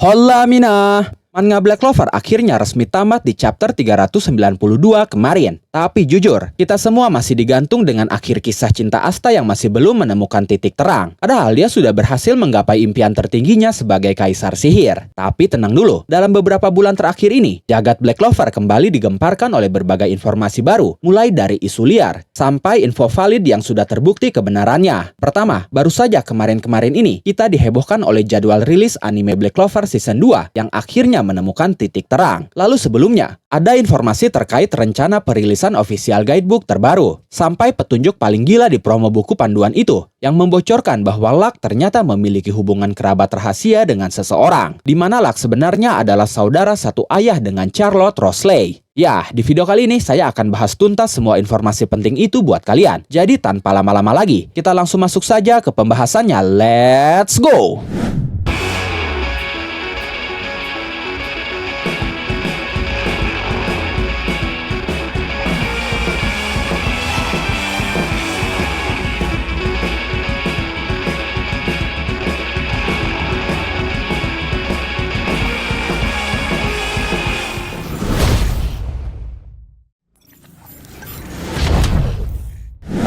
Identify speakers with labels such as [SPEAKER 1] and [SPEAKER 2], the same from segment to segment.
[SPEAKER 1] Hola Mina! Manga Black Clover akhirnya resmi tamat di chapter 392 kemarin. Tapi jujur, kita semua masih digantung dengan akhir kisah cinta Asta yang masih belum menemukan titik terang. Padahal dia sudah berhasil menggapai impian tertingginya sebagai kaisar sihir. Tapi tenang dulu, dalam beberapa bulan terakhir ini, jagat Black Clover kembali digemparkan oleh berbagai informasi baru. Mulai dari isu liar, sampai info valid yang sudah terbukti kebenarannya. Pertama, baru saja kemarin-kemarin ini, kita dihebohkan oleh jadwal rilis anime Black Clover Season 2 yang akhirnya menemukan titik terang. Lalu sebelumnya, ada informasi terkait rencana perilisan official guidebook terbaru, sampai petunjuk paling gila di promo buku panduan itu, yang membocorkan bahwa Luck ternyata memiliki hubungan kerabat rahasia dengan seseorang, di mana Luck sebenarnya adalah saudara satu ayah dengan Charlotte Rosley. Ya, di video kali ini saya akan bahas tuntas semua informasi penting itu buat kalian. Jadi tanpa lama-lama lagi, kita langsung masuk saja ke pembahasannya. Let's go!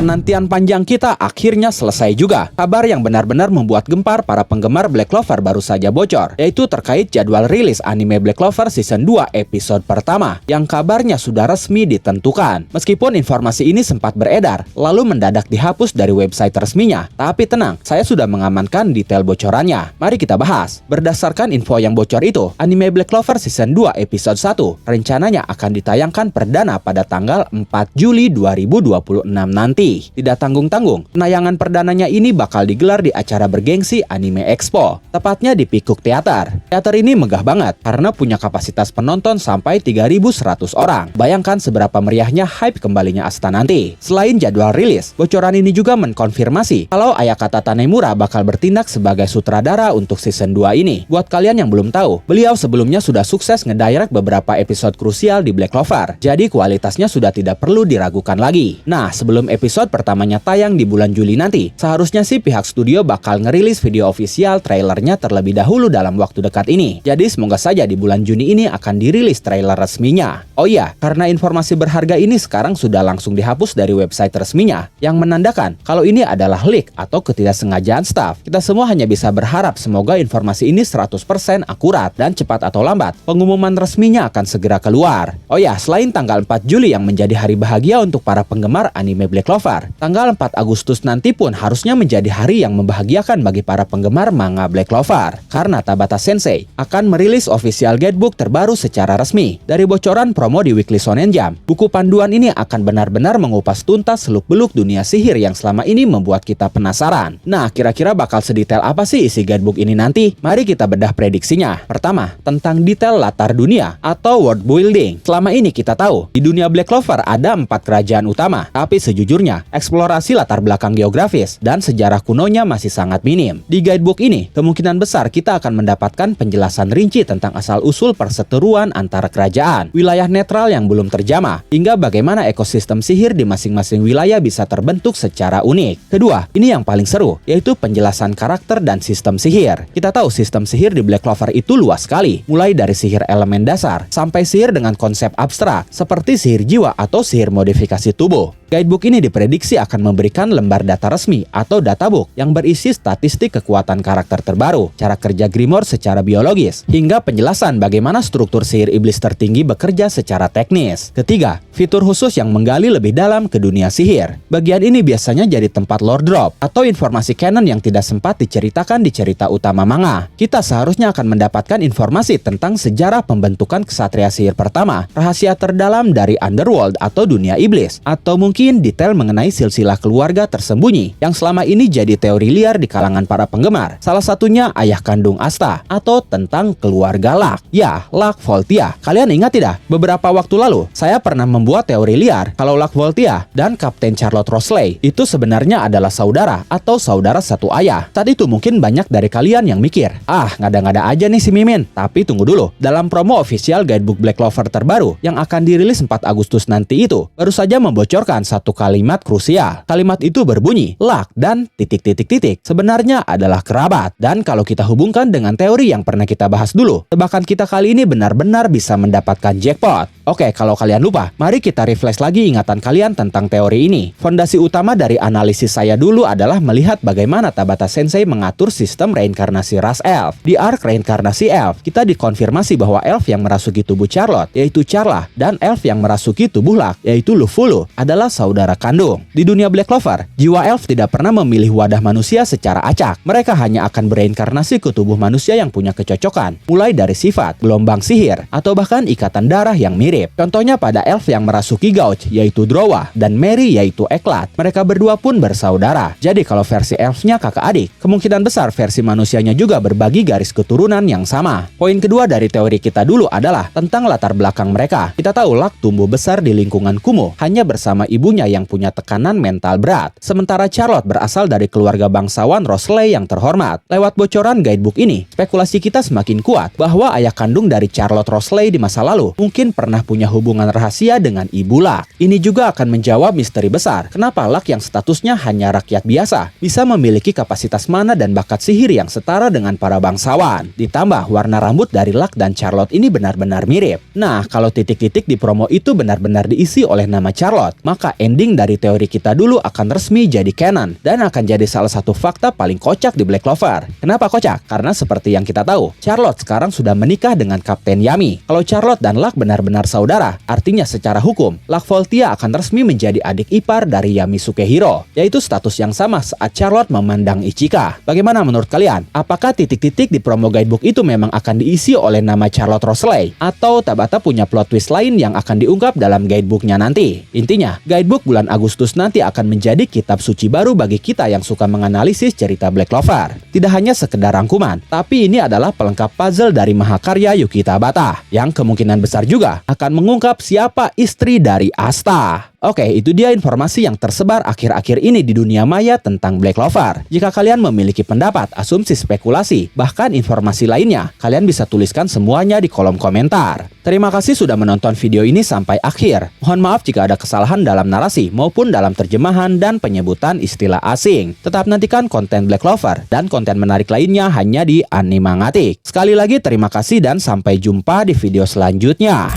[SPEAKER 1] Penantian panjang kita akhirnya selesai juga. Kabar yang benar-benar membuat gempar para penggemar Black Clover baru saja bocor, yaitu terkait jadwal rilis anime Black Clover Season 2 episode pertama, yang kabarnya sudah resmi ditentukan. Meskipun informasi ini sempat beredar, lalu mendadak dihapus dari website resminya. Tapi tenang, saya sudah mengamankan detail bocorannya. Mari kita bahas. Berdasarkan info yang bocor itu, anime Black Clover Season 2 episode 1 rencananya akan ditayangkan perdana pada tanggal 4 Juli 2026 nanti. Tidak tanggung-tanggung, penayangan perdananya ini bakal digelar di acara bergengsi Anime Expo, tepatnya di Peacock Theater. Teater ini megah banget karena punya kapasitas penonton sampai 3.100 orang. Bayangkan seberapa meriahnya hype kembalinya Asta nanti. Selain jadwal rilis, bocoran ini juga mengkonfirmasi kalau Ayakata Tanemura bakal bertindak sebagai sutradara untuk season 2 ini. Buat kalian yang belum tahu, beliau sebelumnya sudah sukses ngedirect beberapa episode krusial di Black Clover, jadi kualitasnya sudah tidak perlu diragukan lagi. Nah, sebelum episode pertamanya tayang di bulan Juli nanti, seharusnya sih pihak studio bakal ngerilis video official trailernya terlebih dahulu dalam waktu dekat ini. Jadi semoga saja di bulan Juni ini akan dirilis trailer resminya. Oh iya, karena informasi berharga ini sekarang sudah langsung dihapus dari website resminya, yang menandakan kalau ini adalah leak atau ketidaksengajaan staff. Kita semua hanya bisa berharap semoga informasi ini 100% akurat dan cepat atau lambat pengumuman resminya akan segera keluar. Oh ya, selain tanggal 4 Juli yang menjadi hari bahagia untuk para penggemar anime Black Clover, tanggal 4 Agustus nanti pun harusnya menjadi hari yang membahagiakan bagi para penggemar manga Black Clover, karena Tabata Sensei akan merilis official guidebook terbaru secara resmi. Dari bocoran promo di Weekly Shonen Jump, buku panduan ini akan benar-benar mengupas tuntas seluk-beluk dunia sihir yang selama ini membuat kita penasaran. Nah, kira-kira bakal sedetail apa sih isi guidebook ini nanti? Mari kita bedah prediksinya. Pertama, tentang detail latar dunia atau world building. Selama ini kita tahu, di dunia Black Clover ada 4 kerajaan utama, tapi sejujurnya eksplorasi latar belakang geografis dan sejarah kunonya masih sangat minim. Di guidebook ini, kemungkinan besar kita akan mendapatkan penjelasan rinci tentang asal-usul perseteruan antara kerajaan, wilayah netral yang belum terjamah, hingga bagaimana ekosistem sihir di masing-masing wilayah bisa terbentuk secara unik. Kedua, ini yang paling seru, yaitu penjelasan karakter dan sistem sihir. Kita tahu sistem sihir di Black Clover itu luas sekali, mulai dari sihir elemen dasar, sampai sihir dengan konsep abstrak, seperti sihir jiwa atau sihir modifikasi tubuh. Guidebook ini diprediksi akan memberikan lembar data resmi atau databook yang berisi statistik kekuatan karakter terbaru, cara kerja Grimoire secara biologis, hingga penjelasan bagaimana struktur sihir iblis tertinggi bekerja secara teknis. Ketiga, fitur khusus yang menggali lebih dalam ke dunia sihir. Bagian ini biasanya jadi tempat lore drop atau informasi canon yang tidak sempat diceritakan di cerita utama manga. Kita seharusnya akan mendapatkan informasi tentang sejarah pembentukan kesatria sihir pertama, rahasia terdalam dari underworld atau dunia iblis, atau mungkin detail mengenai silsilah keluarga tersembunyi yang selama ini jadi teori liar di kalangan para penggemar. Salah satunya ayah kandung Asta atau tentang keluarga Luck. Ya, Luck Voltia. Kalian ingat tidak? Beberapa waktu lalu saya pernah membuat teori liar kalau Luck Voltia dan Kapten Charlotte Rosley itu sebenarnya adalah saudara atau saudara satu ayah. Saat itu mungkin banyak dari kalian yang mikir, ngada-ngada aja nih si Mimin. Tapi tunggu dulu, dalam promo official guidebook Black Clover terbaru yang akan dirilis 4 Agustus nanti itu, baru saja membocorkan satu kalimat sangat krusial. Kalimat itu berbunyi, Luck dan titik-titik-titik sebenarnya adalah kerabat. Dan kalau kita hubungkan dengan teori yang pernah kita bahas dulu, tebakan kita kali ini benar-benar bisa mendapatkan jackpot. Oke, kalau kalian lupa, mari kita refresh lagi ingatan kalian tentang teori ini. Fondasi utama dari analisis saya dulu adalah melihat bagaimana Tabata Sensei mengatur sistem reinkarnasi ras elf. Di arc reinkarnasi elf, kita dikonfirmasi bahwa elf yang merasuki tubuh Charlotte, yaitu Charla, dan elf yang merasuki tubuh Luck, yaitu Lufulu, adalah saudara kandung. Di dunia Black Clover, jiwa elf tidak pernah memilih wadah manusia secara acak. Mereka hanya akan bereinkarnasi ke tubuh manusia yang punya kecocokan, mulai dari sifat, gelombang sihir, atau bahkan ikatan darah yang mirip. Contohnya pada elf yang merasuki Gouge, yaitu Drowa, dan Mary, yaitu Eklat. Mereka berdua pun bersaudara. Jadi kalau versi elfnya kakak adik, kemungkinan besar versi manusianya juga berbagi garis keturunan yang sama. Poin kedua dari teori kita dulu adalah tentang latar belakang mereka. Kita tahu Luck tumbuh besar di lingkungan kumuh, hanya bersama ibunya yang punya tekanan mental berat. Sementara Charlotte berasal dari keluarga bangsawan Rosley yang terhormat. Lewat bocoran guidebook ini, spekulasi kita semakin kuat bahwa ayah kandung dari Charlotte Rosley di masa lalu mungkin pernah punya hubungan rahasia dengan ibu Luck. Ini juga akan menjawab misteri besar, kenapa Luck yang statusnya hanya rakyat biasa bisa memiliki kapasitas mana dan bakat sihir yang setara dengan para bangsawan. Ditambah warna rambut dari Luck dan Charlotte ini benar-benar mirip. Nah, kalau titik-titik di promo itu benar-benar diisi oleh nama Charlotte, maka ending dari teori kita dulu akan resmi jadi canon dan akan jadi salah satu fakta paling kocak di Black Clover. Kenapa kocak? Karena seperti yang kita tahu, Charlotte sekarang sudah menikah dengan Kapten Yami. Kalau Charlotte dan Luck benar-benar saudara, artinya secara hukum, Luck Voltia akan resmi menjadi adik ipar dari Yami Sukehiro, yaitu status yang sama saat Charlotte memandang Ichika. Bagaimana menurut kalian? Apakah titik-titik di promo guidebook itu memang akan diisi oleh nama Charlotte Rosley? Atau Tabata punya plot twist lain yang akan diungkap dalam guidebooknya nanti? Intinya, guidebook bulan Agustus nanti akan menjadi kitab suci baru bagi kita yang suka menganalisis cerita Black Clover. Tidak hanya sekedar rangkuman, tapi ini adalah pelengkap puzzle dari mahakarya Yuki Tabata, yang kemungkinan besar juga akan mengungkap siapa istri dari Asta. Oke, itu dia informasi yang tersebar akhir-akhir ini di dunia maya tentang Black Clover. Jika kalian memiliki pendapat, asumsi, spekulasi, bahkan informasi lainnya, kalian bisa tuliskan semuanya di kolom komentar. Terima kasih sudah menonton video ini sampai akhir. Mohon maaf jika ada kesalahan dalam narasi maupun dalam terjemahan dan penyebutan istilah asing. Tetap nantikan konten Black Clover dan konten menarik lainnya hanya di Animangatik. Sekali lagi terima kasih dan sampai jumpa di video selanjutnya.